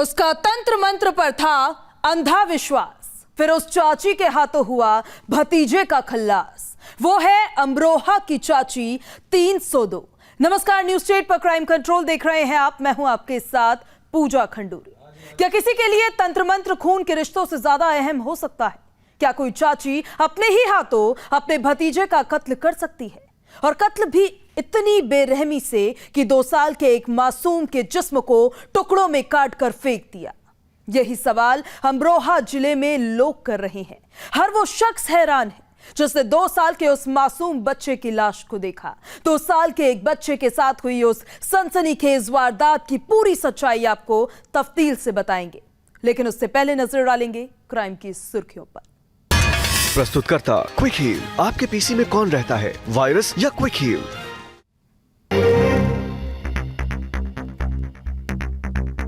उसका तंत्र मंत्र पर था अंधा विश्वास, फिर उस चाची के हाथों हुआ भतीजे का खल्लास। वो है अमरोहा की चाची 302। नमस्कार, न्यूज स्टेट पर क्राइम कंट्रोल देख रहे हैं आप। मैं हूं आपके साथ पूजा खंडूरी। क्या किसी के लिए तंत्र मंत्र खून के रिश्तों से ज्यादा अहम हो सकता है? क्या कोई चाची अपने ही हाथों अपने भतीजे का कत्ल कर सकती है, और कत्ल भी इतनी बेरहमी से कि 2 साल के एक मासूम के जिस्म को टुकड़ों में काट कर फेंक दिया? यही सवाल अमरोहा जिले में लोग कर रहे हैं। हर वो शख्स हैरान है जिसने 2 साल के उस मासूम बच्चे की लाश को देखा। 2 साल के एक बच्चे के साथ हुई उस सनसनीखेज वारदात की पूरी सच्चाई आपको तफसील से बताएंगे, लेकिन उससे पहले नजर डालेंगे क्राइम की सुर्खियों पर। प्रस्तुतकर्ता क्विक हील। आपके पीसी में कौन रहता है, वायरस या क्विक हील?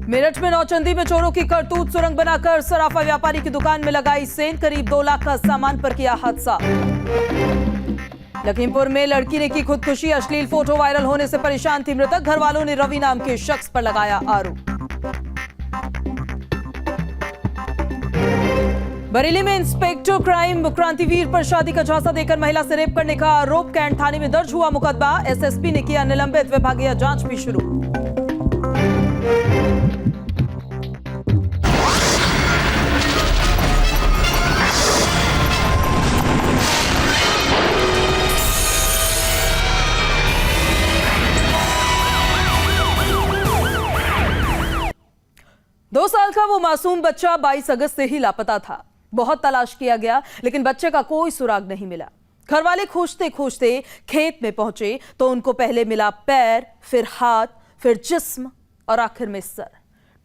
मेरठ में नौचंदी में चोरों की करतूत, सुरंग बनाकर सराफा व्यापारी की दुकान में लगाई सेंध, करीब 2 लाख का सामान पर किया हादसा। लखीमपुर में लड़की ने की खुदकुशी, अश्लील फोटो वायरल होने से परेशान थी मृतक। घर वालों ने रवि नाम के शख्स पर लगाया आरोप। बरेली में इंस्पेक्टर क्राइम क्रांतिवीर पर शादी का झांसा देकर महिला से रेप करने का आरोप। कैंट थाने में दर्ज हुआ मुकदमा। एसएसपी ने किया निलंबित, विभागीय जांच भी शुरू। दो साल का वो मासूम बच्चा 22 अगस्त से ही लापता था। बहुत तलाश किया गया, लेकिन बच्चे का कोई सुराग नहीं मिला। घर वाले खोजते खोजते खेत में पहुंचे तो उनको पहले मिला पैर, फिर हाथ, फिर जिस्म और आखिर में सर।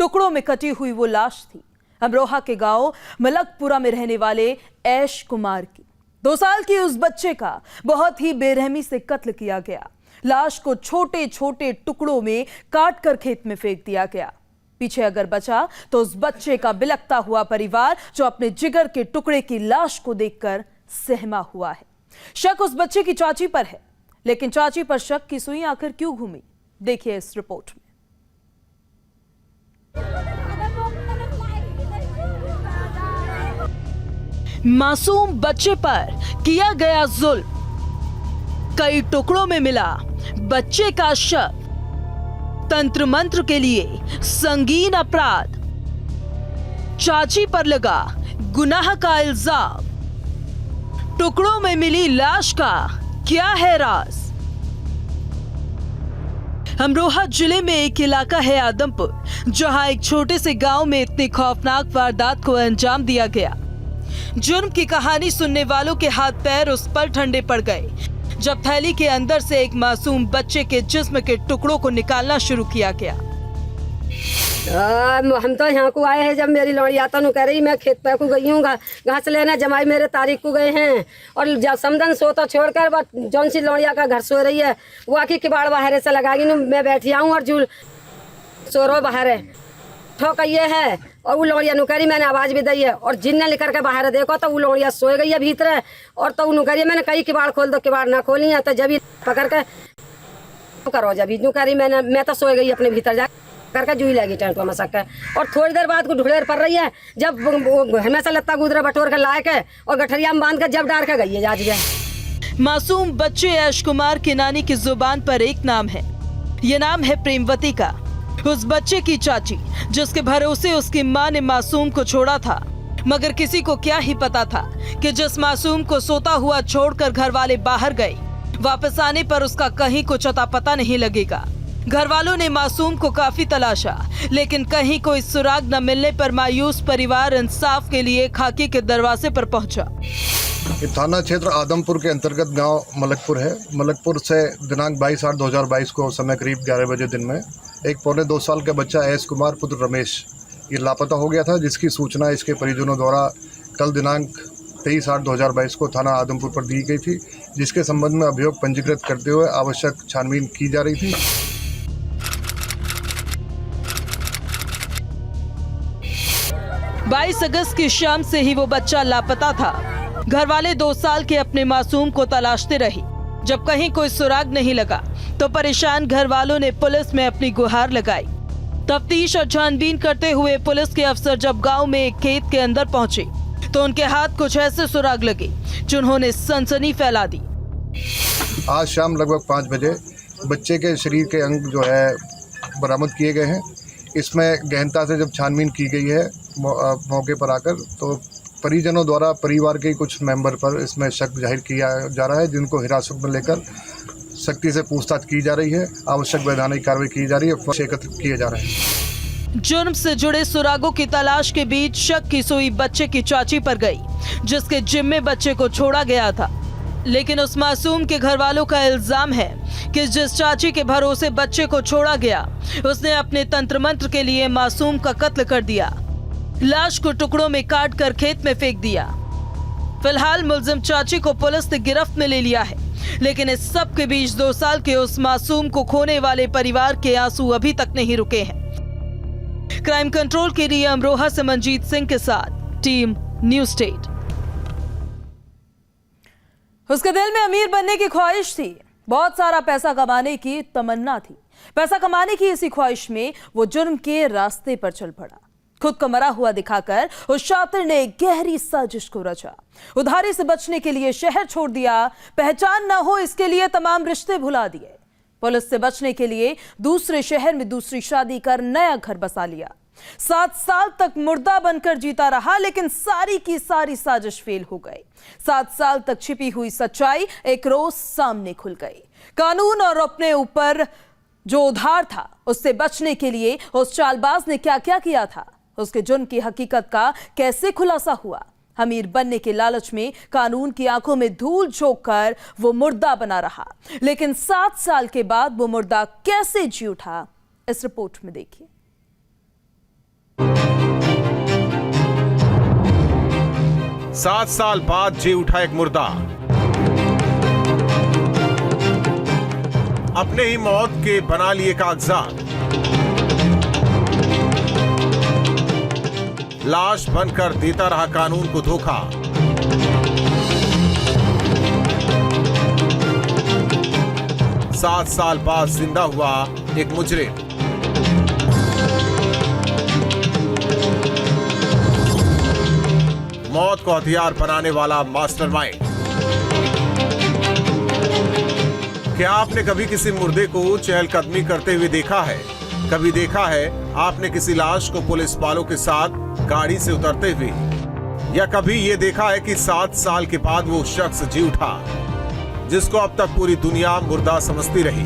टुकड़ों में कटी हुई वो लाश थी अमरोहा के गांव मलकपुरा में रहने वाले ऐश कुमार की। 2 साल की उस बच्चे का बहुत ही बेरहमी से कत्ल किया गया। लाश को छोटे छोटे टुकड़ों में काट कर खेत में फेंक दिया गया। पीछे अगर बचा तो उस बच्चे का बिलखता हुआ परिवार, जो अपने जिगर के टुकड़े की लाश को देखकर सहमा हुआ है। शक उस बच्चे की चाची पर है, लेकिन चाची पर शक की सुई आखिर क्यों घूमी, देखिए इस रिपोर्ट में। मासूम बच्चे पर किया गया जुल्म, कई टुकड़ों में मिला बच्चे का शव। तंत्र मंत्र के लिए संगीन अपराध, चाची पर लगा गुनाह का इल्जाम। टुकड़ों में मिली लाश का क्या है राज? अमरोहा जिले में एक इलाका है आदमपुर, जहां एक छोटे से गांव में इतनी खौफनाक वारदात को अंजाम दिया गया। जुर्म की कहानी सुनने वालों के हाथ पैर उस पल ठंडे पड़ गए जब थैली के अंदर से एक मासूम बच्चे के जिस्म के टुकड़ों को निकालना शुरू किया गया। हम तो यहाँ को आए हैं जब मेरी लौड़ी आता कह रही मैं खेत पे को गई हूँ घास लेना, जमाई मेरे तारीख को गए हैं और जब समदन सोता छोड़कर जौन सी लौड़िया का घर सो रही है वो आके किबाड़ बाहर से लगागी। मैं बैठी आऊँ और झूल सो रो बाहर है ठोक ये है और वो लौड़िया नुकरी मैंने आवाज भी दी है और जिन्ने लेकर के बाहर देखो तो वो लौड़िया सोए गई है भीतर और तो नुकरी मैंने कई किबाड़ खोल दो, किबाड़ ना खोली है तो जब पकड़ के करो जब नुकरी मैं तो सोए गई अपने भीतर जा करके जुई लगी टेंट में मसक के। और थोड़ी देर बाद को ढुलेर पड़ रही है जब हमेशा लत्ता गुदरा बटोर के लाए के और गठरिया में बांध के जब डार के गई है जाज गए। मासूम बच्चे ऐश कुमार की नानी की जुबान पर एक नाम है, ये नाम है प्रेमवती का। उस बच्चे की चाची जिसके भरोसे उसकी मां ने मासूम को छोड़ा था, मगर किसी को क्या ही पता था कि जिस मासूम को सोता हुआ छोड़कर घर वाले बाहर गए, वापस आने पर उसका कहीं कुछ अता पता नहीं लगेगा। घर वालों ने मासूम को काफी तलाशा, लेकिन कहीं कोई सुराग न मिलने पर मायूस परिवार इंसाफ के लिए खाकी के दरवाजे पर पहुंचा। ये थाना क्षेत्र आदमपुर के अंतर्गत गांव मलकपुर है। मलकपुर से दिनांक 22/8/2022 को समय करीब 11 बजे दिन में एक 2.25 साल का बच्चा ऐश कुमार पुत्र रमेश ये लापता हो गया था, जिसकी सूचना इसके परिजनों द्वारा कल दिनांक 23/8/2022 को थाना आदमपुर पर दी गई थी, जिसके संबंध में अभियोग पंजीकृत करते हुए आवश्यक छानबीन की जा रही थी। 22 अगस्त की शाम से ही वो बच्चा लापता था। घर वाले 2 साल के अपने मासूम को तलाशते रहे। जब कहीं कोई सुराग नहीं लगा तो परेशान घर वालों ने पुलिस में अपनी गुहार लगाई। तफ्तीश और छानबीन करते हुए पुलिस के अफसर जब गांव में एक खेत के अंदर पहुंचे तो उनके हाथ कुछ ऐसे सुराग लगे जिन्होंने सनसनी फैला दी। आज शाम लगभग 5 बजे बच्चे के शरीर के अंग जो है बरामद किए गए हैं। इसमें गहनता से जब छानबीन की गई है मौके पर आकर, तो परिजनों द्वारा परिवार के कुछ मेंबर पर इसमें शक जाहिर किया जा रहा है, जिनको हिरासत में लेकर सख्ती से पूछताछ की जा रही है। आवश्यक वैधानिक कार्रवाई की जा रही है, फर्श एकत्रित किए जा रहे हैं। जुर्म से जुड़े सुरागों की तलाश के बीच शक की सुई बच्चे की चाची पर गई, जिसके जिम्मे बच्चे को छोड़ा गया था। लेकिन उस मासूम के घर वालों का इल्जाम है कि जिस चाची के भरोसे बच्चे को छोड़ा गया, उसने अपने तंत्र मंत्र के लिए मासूम का कत्ल कर दिया, लाश को टुकड़ों में काट कर खेत में फेंक दिया। फिलहाल मुलजिम चाची को पुलिस ने गिरफ्त में ले लिया है, लेकिन इस सब के बीच 2 साल के उस मासूम को खोने वाले परिवार के आंसू अभी तक नहीं रुके हैं। क्राइम कंट्रोल के लिए अमरोहा से मंजीत सिंह के साथ टीम न्यूज स्टेट। उसके दिल में अमीर बनने की ख्वाहिश थी, बहुत सारा पैसा कमाने की तमन्ना थी। पैसा कमाने की इसी ख्वाहिश में वो जुर्म के रास्ते पर चल पड़ा। खुद को मरा हुआ दिखाकर उस शातिर ने गहरी साजिश को रचा। उधारी से बचने के लिए शहर छोड़ दिया, पहचान ना हो इसके लिए तमाम रिश्ते भुला दिए। पुलिस से बचने के लिए दूसरे शहर में दूसरी शादी कर नया घर बसा लिया। 7 साल तक मुर्दा बनकर जीता रहा, लेकिन सारी की सारी साजिश फेल हो गई। 7 साल तक छिपी हुई सच्चाई एक रोज सामने खुल गई। कानून और अपने ऊपर जो उधार था, उससे बचने के लिए उस चालबाज ने क्या क्या किया था, उसके जुर्म की हकीकत का कैसे खुलासा हुआ। अमीर बनने के लालच में कानून की आंखों में धूल झोंक कर वो मुर्दा बना रहा, लेकिन 7 साल के बाद वो मुर्दा कैसे जी उठा, इस रिपोर्ट में देखिए। 7 साल बाद जी उठा एक मुर्दा। अपने ही मौत के बना लिए कागजात, लाश बनकर देता रहा कानून को धोखा। सात साल बाद जिंदा हुआ एक मुजरिम। मौत को हथियार बनाने वाला मास्टरमाइंड। क्या आपने कभी किसी मुर्दे को चहलकदमी करते हुए देखा है? कभी देखा है आपने किसी लाश को पुलिस वालों के साथ गाड़ी से उतरते हुए? या कभी ये देखा है कि 7 साल के बाद वो शख्स जी उठा जिसको अब तक पूरी दुनिया मुर्दा समझती रही,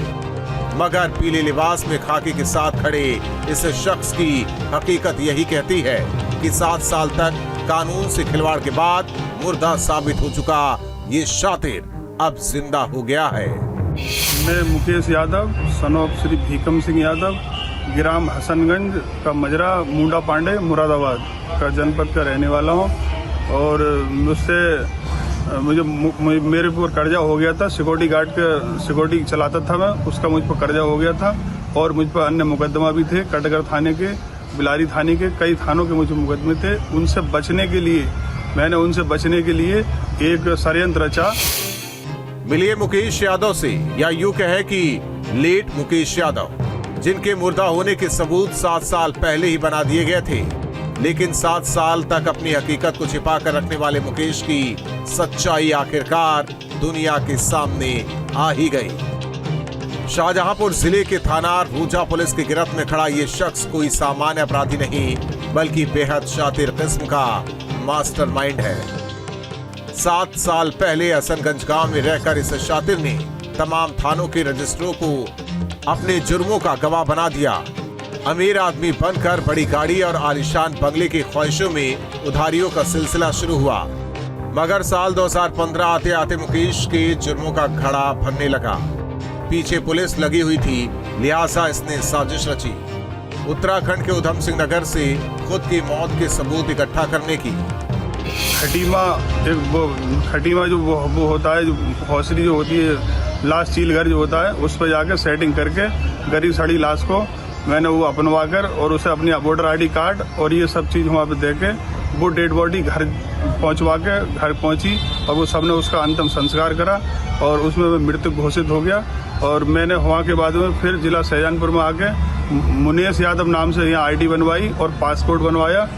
मगर पीले लिबास में खाकी के साथ खड़े इस शख्स की हकीकत यही कहती है कि 7 साल तक कानून से खिलवाड़ के बाद मुर्दा साबित हो चुका ये शातिर अब जिंदा हो गया है। मैं मुकेश यादव, सन ऑफ श्री भीकम सिंह यादव, ग्राम हसनगंज का मजरा मुंडा पांडे मुरादाबाद का जनपद का रहने वाला हूँ। और मेरे ऊपर कर्जा हो गया था। सिक्योरिटी गार्ड का सिक्योरिटी चलाता था मैं, उसका मुझ पर कर्जा हो गया था। और मुझ पर अन्य मुकदमा भी थे, कटगर थाने के, बिलारी थाने के, कई थानों के मुझे मुकदमे थे। उनसे बचने के लिए एक षड्यंत्र रचा। मिलिए मुकेश यादव से, या यूं कहे कि लेट मुकेश यादव, जिनके मुर्दा होने के सबूत 7 साल पहले ही बना दिए गए थे। लेकिन 7 साल तक अपनी हकीकत को छिपा कर रखने वाले मुकेश की सच्चाई आखिरकार दुनिया के सामने आ ही गई। शाहजहांपुर जिले के थाना रूजा पुलिस की गिरफ्त में खड़ा ये शख्स कोई सामान्य अपराधी नहीं, बल्कि बेहद शातिर किस्म का मास्टरमाइंड है। 7 साल पहले हसनगंज गांव में रहकर इस शातिर ने तमाम थानों के रजिस्ट्रों को अपने जुर्मों का गवाह बना दिया। अमीर आदमी बनकर बड़ी गाड़ी और आलीशान बंगले की ख्वाहिशों में उधारियों का सिलसिला शुरू हुआ, मगर साल 2015 आते आते मुकेश के जुर्मों का घड़ा भरने लगा। पीछे पुलिस लगी हुई थी, लिहाजा इसने साजिश रची उत्तराखंड के उधम सिंह नगर से खुद की मौत के सबूत इकट्ठा करने की। खटीमा जो वो होता है, जो हौसली जो होती है, लाश चील घर जो होता है, उस पर जाकर सेटिंग करके गरीब सड़ी लाश को मैंने वो अपनवा कर और उसे अपनी वोटर ID कार्ड और ये सब चीज़ वहाँ पे दे के वो डेड बॉडी घर पहुँची और वो सबने उसका अंतिम संस्कार करा और उसमें मृत्यु घोषित हो गया। और मैंने वहाँ के बाद में फिर जिला शाहजहांपुर में आके मुनेश यादव नाम से यहाँ आईडी बनवाई और पासपोर्ट बनवाया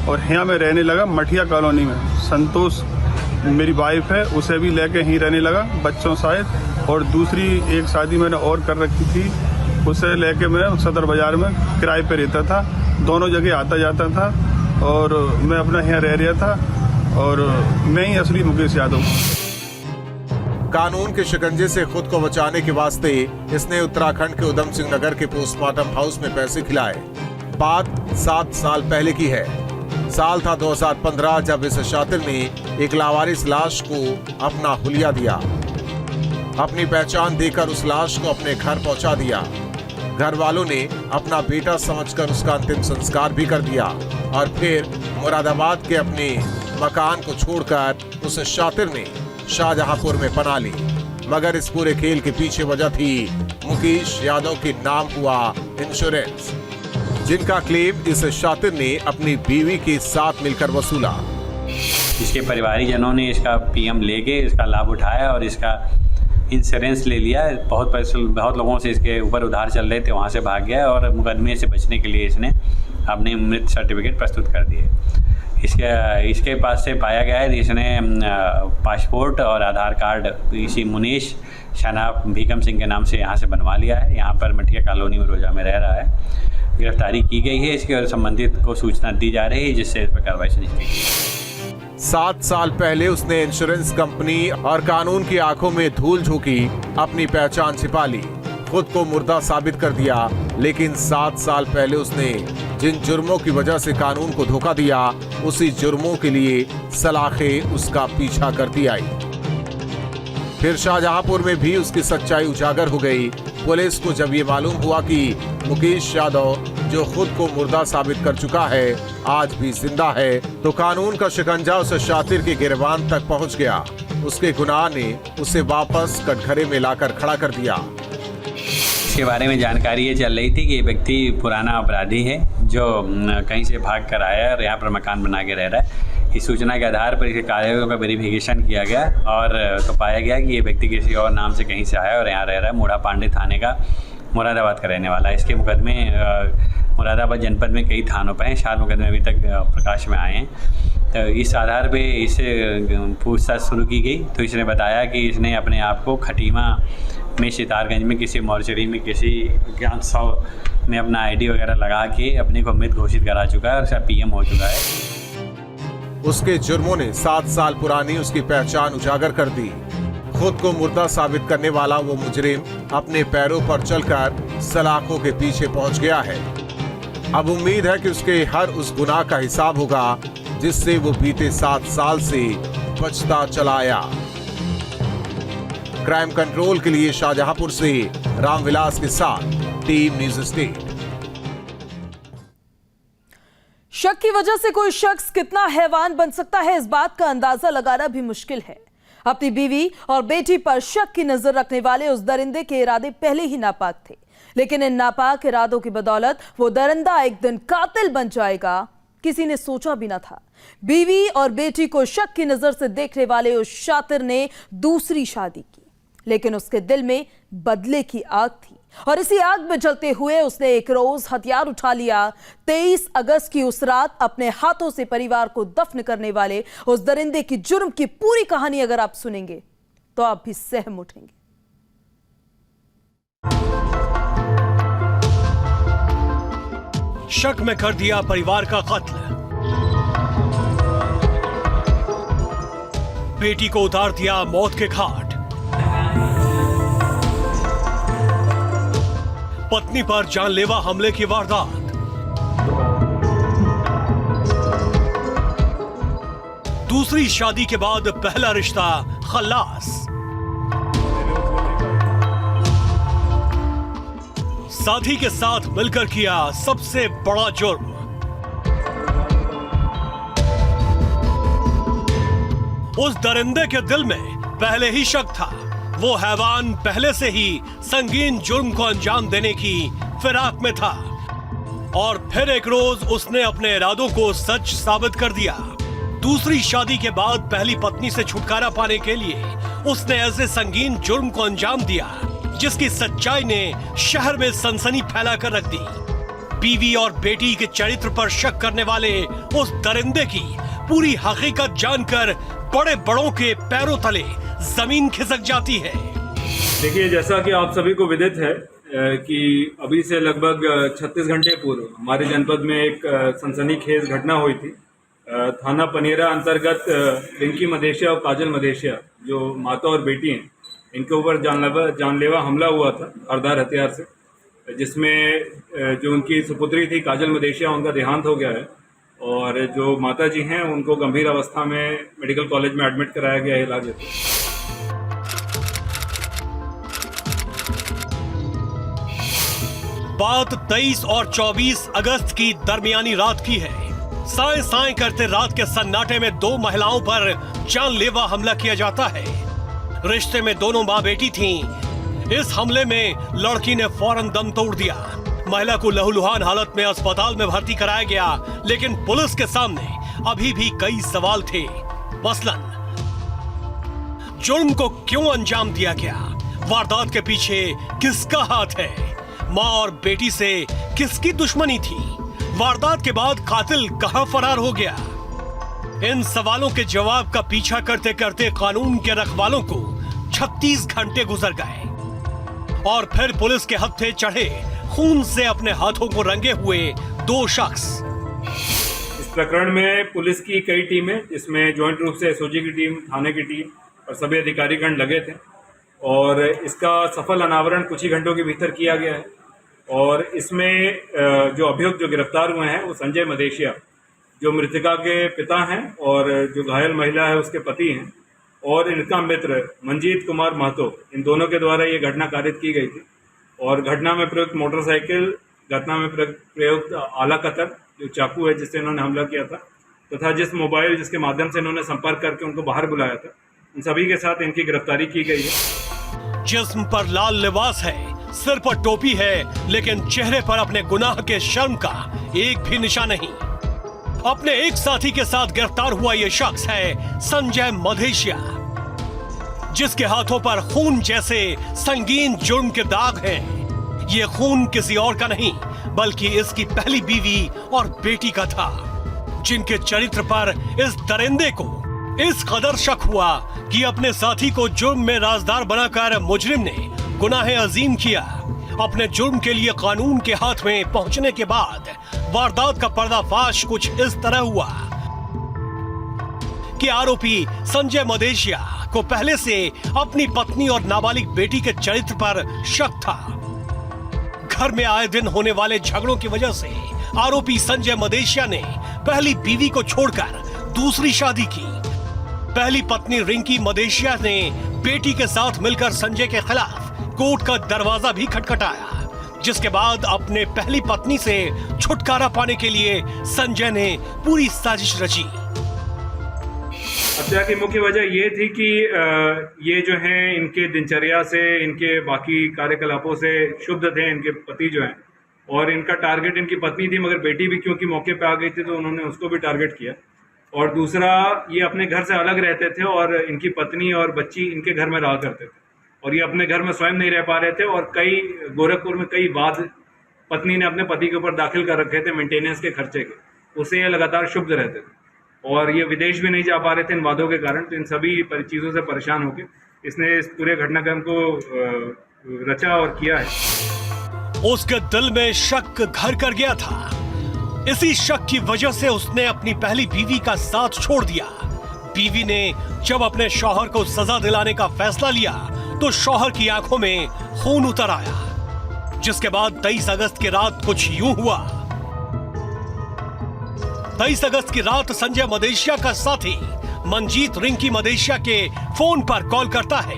और यहाँ मैं रहने लगा मठिया कॉलोनी में। संतोष मेरी वाइफ है, उसे भी लेके यहीं रहने लगा, बच्चों शायद। और दूसरी एक शादी मैंने और कर रखी थी, उसे लेके मैं सदर बाजार में किराए पे रहता था। दोनों जगह आता जाता था और मैं अपना यहाँ रह रहा था और मैं ही असली मुकेश यादव। कानून के शिकंजे से खुद को बचाने के वास्ते इसने उत्तराखंड के उधम सिंह नगर के पोस्टमार्टम हाउस में पैसे खिलाए। बात 7 साल पहले की है। साल था 2015 जब इस शातिर ने एक लावारिस लाश को अपना हुलिया दिया। अपनी पहचान देकर उस लाश को अपने घर पहुंचा दिया। घर वालों ने अपना बेटा समझकर उसका अंतिम संस्कार भी कर दिया और फिर मुरादाबाद के अपने मकान को छोड़कर उस शातिर ने शाहजहांपुर में पनाह ली। मगर इस पूरे खेल के पीछे वजह थी मुकेश यादव के नाम हुआ इंश्योरेंस, जिनका क्लेम इस शातिर ने अपनी बीवी के साथ मिलकर वसूला। इसके परिवारीजनों ने इसका पीएम लेके इसका लाभ उठाया और इसका इंश्योरेंस ले लिया। बहुत लोगों से इसके ऊपर उधार चल रहे थे, वहाँ से भाग गया और मुकदमे से बचने के लिए इसने अपने मृत सर्टिफिकेट प्रस्तुत कर दिए। इसके पास से पाया गया है इसने पासपोर्ट और आधार कार्ड इसी मुनेश शनाब भीकम सिंह के नाम से यहाँ से बनवा लिया है। यहाँ पर मठिया कॉलोनी में रोजा में रह रहा है। गिरफ्तारी की गई है इसके और संबंधित को सूचना दी जा रही है, जिससे इस पर कार्रवाई सुनिश्चित की। 7 साल पहले उसने इंश्योरेंस कंपनी और कानून की आंखों में धूल झोंकी, अपनी पहचान छिपा ली, खुद को मुर्दा साबित कर दिया। लेकिन 7 साल पहले उसने जिन जुर्मों की वजह से कानून को धोखा दिया, उसी जुर्मों के लिए सलाखें उसका पीछा करती आई। फिर शाहजहांपुर में भी उसकी सच्चाई उजागर हो गई। पुलिस को जब ये मालूम हुआ कि मुकेश यादव, जो खुद को मुर्दा साबित कर चुका है, आज भी जिंदा है, तो कानून का शिकंजा उस शातिर के गिरबान तक पहुंच गया। उसके गुनाह ने उसे वापस कटघरे में लाकर खड़ा कर दिया। इसके बारे में जानकारी ये चल रही थी कि ये व्यक्ति पुराना अपराधी है जो कहीं से भाग कर आया और यहाँ पर मकान बना के रह रहा है। इस सूचना के आधार पर इसके कागजों का वेरिफिकेशन किया गया और तो पाया गया कि ये व्यक्ति किसी और नाम से कहीं से आया और यहाँ रह रहा है। मोड़ा पांडे थाने का मुरादाबाद का रहने वाला है। इसके मुकदमे मुरादाबाद जनपद में कई थानों पर हैं। 4 मुकदमे अभी तक प्रकाश में आए हैं। तो इस आधार पे इससे पूछताछ शुरू की गई तो इसने बताया कि इसने अपने आप को खटीमा में सितारगंज में किसी मॉर्चरी में किसी ज्ञात 100 में अपना आईडी वगैरह लगा के अपने को मृत घोषित करा चुका है और उसका पीएम हो चुका है। उसके जुर्मों ने 7 साल पुरानी उसकी पहचान उजागर कर दी। खुद को मुर्दा साबित करने वाला वो मुजरिम अपने पैरों पर चलकर सलाखों के पीछे पहुंच गया है। अब उम्मीद है कि उसके हर उस गुनाह का हिसाब होगा जिससे वो बीते 7 साल से बचता चला आया। क्राइम कंट्रोल के लिए शाहजहांपुर से रामविलास के साथ टीम न्यूज़ स्टेट। शक की वजह से कोई शख्स कितना हैवान बन सकता है, इस बात का अंदाजा लगाना भी मुश्किल है। अपनी बीवी और बेटी पर शक की नजर रखने वाले उस दरिंदे के इरादे पहले ही नापाक थे, लेकिन इन नापाक इरादों की बदौलत वो दरिंदा एक दिन कातिल बन जाएगा, किसी ने सोचा भी न था। बीवी और बेटी को शक की नजर से देखने वाले उस शातिर ने दूसरी शादी की, लेकिन उसके दिल में बदले की आग थी और इसी आग में जलते हुए उसने एक रोज हथियार उठा लिया। 23 अगस्त की उस रात अपने हाथों से परिवार को दफन करने वाले उस दरिंदे की जुर्म की पूरी कहानी अगर आप सुनेंगे तो आप भी सहम उठेंगे। शक में कर दिया परिवार का कत्ल, बेटी को उतार दिया मौत के घाट, पत्नी पर जानलेवा हमले की वारदात, दूसरी शादी के बाद पहला रिश्ता खल्लास, साथी के साथ मिलकर किया सबसे बड़ा जुर्म, उस दरिंदे के दिल में पहले ही शक था। वो हैवान पहले से ही संगीन जुर्म को अंजाम देने की फिराक में था और फिर एक रोज उसने अपने इरादों को सच साबित कर दिया। दूसरी शादी के बाद पहली पत्नी से छुटकारा पाने के लिए उसने ऐसे संगीन जुर्म को अंजाम दिया जिसकी सच्चाई ने शहर में सनसनी फैलाकर रख दी। बीवी और बेटी के चरित्र पर शक करने वाले उस दरिंदे की पूरी हकीकत जानकर बड़े बड़ों के पैरों तले जमीन खिसक जाती है। देखिए, जैसा कि आप सभी को विदित है कि अभी से लगभग 36 घंटे पूर्व हमारे जनपद में एक सनसनीखेज घटना हुई थी। थाना पनेरा अंतर्गत रिंकी मदेशिया और काजल मदेशिया, जो माता और बेटी हैं, इनके ऊपर जानलेवा हमला हुआ था धारदार हथियार से, जिसमें जो उनकी सुपुत्री थी काजल मदेशिया, उनका देहांत हो गया है और जो माता जी हैं उनको गंभीर अवस्था में मेडिकल कॉलेज में एडमिट कराया गया है इलाज हेतु। बात 23 और 24 अगस्त की दरमियानी रात की है। साए साए करते रात के सन्नाटे में दो महिलाओं पर जानलेवा हमला किया जाता है। रिश्ते में दोनों माँ बेटी थीं। इस हमले में लड़की ने फौरन दम तोड़ दिया। महिला को लहूलुहान हालत में अस्पताल में भर्ती कराया गया, लेकिन पुलिस के सामने अभी भी कई सवाल थे। मसलन, जुर्म को क्यों अंजाम दिया गया? वारदात के पीछे किसका हाथ है? माँ और बेटी से किसकी दुश्मनी थी? वारदात के बाद कातिल कहां फरार हो गया? इन सवालों के जवाब का पीछा करते करते कानून के रखवालों को 36 घंटे गुजर गए और फिर पुलिस के हत्थे चढ़े खून से अपने हाथों को रंगे हुए दो शख्स। इस प्रकरण में पुलिस की कई टीमें, जिसमें ज्वाइंट रूप से एसओजी की टीम, थाने की टीम और सभी अधिकारीगण लगे थे और इसका सफल अनावरण कुछ ही घंटों के भीतर किया गया है। और इसमें जो अभियुक्त जो गिरफ्तार हुए हैं वो संजय मदेशिया, जो मृतका के पिता हैं, और जो घायल महिला है उसके पति हैं, और इनका मित्र मंजीत कुमार महतो, इन दोनों के द्वारा ये घटना कारित की गई थी। और घटना में प्रयुक्त मोटरसाइकिल, घटना में प्रयुक्त आला कतर जो चाकू है जिससे इन्होंने हमला किया था, तथा जिस मोबाइल जिसके माध्यम से इन्होंने संपर्क करके उनको बाहर बुलाया था, इन सभी के साथ इनकी गिरफ्तारी की गई है। जिस्म पर लाल लिबास है, सिर पर टोपी है, लेकिन चेहरे पर अपने गुनाह के शर्म का एक भी निशान नहीं। अपने एक साथी के साथ गिरफ्तार हुआ यह शख्स है संजय मदेशिया, जिसके हाथों पर खून जैसे संगीन जुर्म के दाग हैं। ये खून किसी और का नहीं बल्कि इसकी पहली बीवी और बेटी का था, जिनके चरित्र पर इस दरिंदे को इस कदर शक हुआ कि अपने साथी को जुर्म में राजदार बनाकर मुजरिम ने गुनाह अजीम किया। अपने जुर्म के लिए कानून के हाथ में पहुंचने के बाद वारदात का पर्दाफाश कुछ इस तरह हुआ कि आरोपी संजय मदेशिया को पहले से अपनी पत्नी और नाबालिग बेटी के चरित्र पर शक था। घर में आए दिन होने वाले झगड़ों की वजह से आरोपी संजय मदेशिया ने पहली बीवी को छोड़कर दूसरी शादी की। पहली पत्नी रिंकी मदेशिया ने बेटी के साथ मिलकर संजय के खिलाफ कोर्ट का दरवाजा भी खटखटाया, जिसके बाद अपने पहली पत्नी से छुटकारा पाने के लिए संजय ने पूरी साजिश रची। हत्या की मुख्य वजह ये थी कि ये जो हैं इनके दिनचर्या से, इनके बाकी कार्यकलापों से क्षुब्ध थे इनके पति जो हैं, और इनका टारगेट इनकी पत्नी थी, मगर बेटी भी क्योंकि मौके पे आ गई थी तो उन्होंने उसको भी टारगेट किया। और दूसरा, ये अपने घर से अलग रहते थे और इनकी पत्नी और बच्ची इनके घर में रहा करते थे, और ये अपने घर में स्वयं नहीं रह पा रहे थे। और कई गोरखपुर में कई वाद पत्नी ने अपने पति के ऊपर दाखिल कर रखे थे मेंटेनेंस के खर्चे के, उससे ये लगातार क्षुब्ध रहते थे और ये विदेश भी नहीं जा पा रहे थे इन वादों के कारण। तो इन सभी चीज़ों से परेशान होकर इसने इस पूरे घटनाक्रम को रचा और किया है। उसके दिल में शक घर कर गया था। इसी शक की वजह से उसने अपनी पहली बीवी का साथ छोड़ दिया। बीवी ने जब अपने शौहर को सजा दिलाने का फैसला लिया तो शौहर की आंखों में खून उतर आया, जिसके बाद 23 अगस्त की रात कुछ यूं हुआ। 23 अगस्त की रात संजय मदेशिया का साथी मंजीत रिंकी मदेशिया के फोन पर कॉल करता है।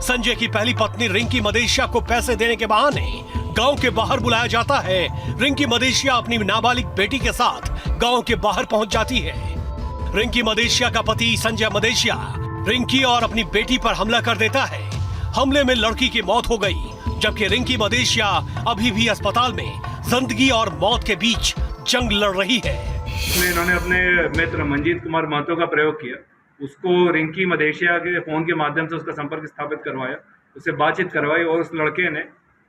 संजय की पहली पत्नी रिंकी मदेशिया को पैसे देने के बहाने गांव के बाहर बुलाया जाता है। रिंकी मदेशिया अपनी नाबालिग बेटी के साथ गांव के बाहर पहुंच जाती है। रिंकी मदेशिया का पति संजय मदेशिया रिंकी और अपनी बेटी पर हमला कर देता है। हमले में लड़की की मौत हो गई, जबकि रिंकी मदेशिया अभी भी अस्पताल में जिंदगी और मौत के बीच जंग लड़ रही है। इन्होंने अपने मित्र मंजीत कुमार महतो का प्रयोग किया, उसको रिंकी मदेशिया के फोन के माध्यम से उसका संपर्क स्थापित करवाया उससे बातचीत करवाई और उस लड़के ने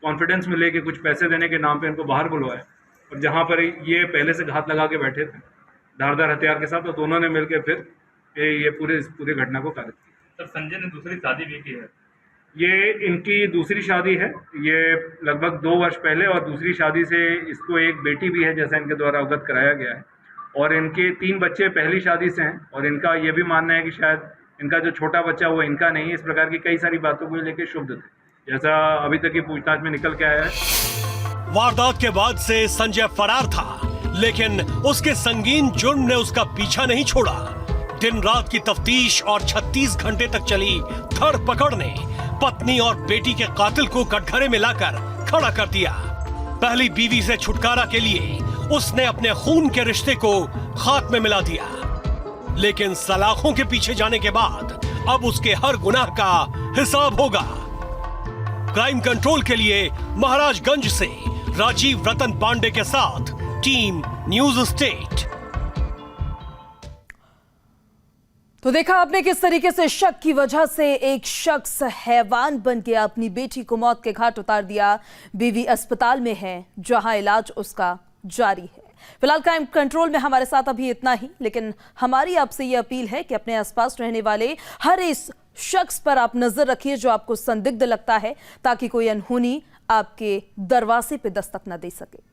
कॉन्फिडेंस में लेके कुछ पैसे देने के नाम पे इनको बाहर बुलवाया, और जहाँ पर ये पहले से घात लगा के बैठे थे धारदार हथियार के साथ, तो दोनों ने मिलकर फिर ये पूरी घटना को कारित किया। सर, संजय ने दूसरी शादी भी की है। ये इनकी दूसरी शादी है, ये लगभग 2 वर्ष पहले, और दूसरी शादी से इसको एक बेटी भी है जैसा इनके द्वारा अवगत कराया गया है, और इनके 3 बच्चे पहली शादी से हैं, और इनका ये भी मानना है कि शायद इनका जो छोटा बच्चा वो इनका नहीं है। इस प्रकार की कई सारी बातों को लेकर शुभ थे, जैसा अभी तक की पूछताछ में निकल के आया है। वारदात के बाद से संजय फरार था, लेकिन उसके संगीन जुर्म ने उसका पीछा नहीं छोड़ा। दिन रात की तफ्तीश और 36 घंटे तक चली धर पकड़ ने पत्नी और बेटी के कातिल को कटघरे में लाकर खड़ा कर दिया। पहली बीवी से छुटकारा के लिए उसने अपने खून के रिश्ते को खाक में मिला दिया, लेकिन सलाखों के पीछे जाने के बाद अब उसके हर गुनाह का हिसाब होगा। क्राइम कंट्रोल के लिए महाराजगंज से राजीव रतन पांडे के साथ टीम न्यूज स्टेट। तो देखा आपने किस तरीके से शक की वजह से एक शख्स हैवान बन के अपनी बेटी को मौत के घाट उतार दिया। बीवी अस्पताल में है जहां इलाज उसका जारी है। फिलहाल क्राइम कंट्रोल में हमारे साथ अभी इतना ही, लेकिन हमारी आपसे ये अपील है कि अपने आसपास रहने वाले हर इस शख्स पर आप नजर रखिए जो आपको संदिग्ध लगता है, ताकि कोई अनहोनी आपके दरवाजे पे दस्तक न दे सके।